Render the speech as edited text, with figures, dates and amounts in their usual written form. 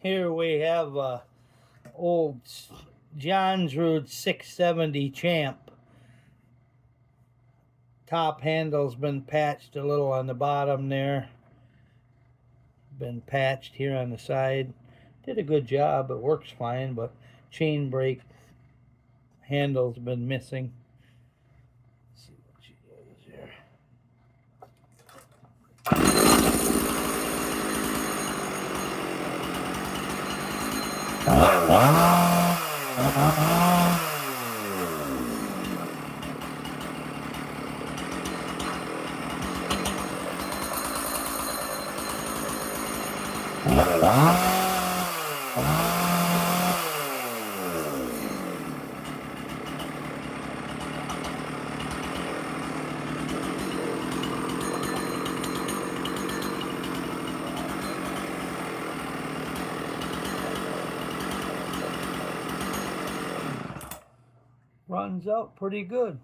Here we have old jonsered 670 Champ. Top handle's been patched a little on the bottom there. Been patched here on the side. Did a good job. It works fine, but chain brake handle's been missing. Let's see what she does here. Runs out pretty good.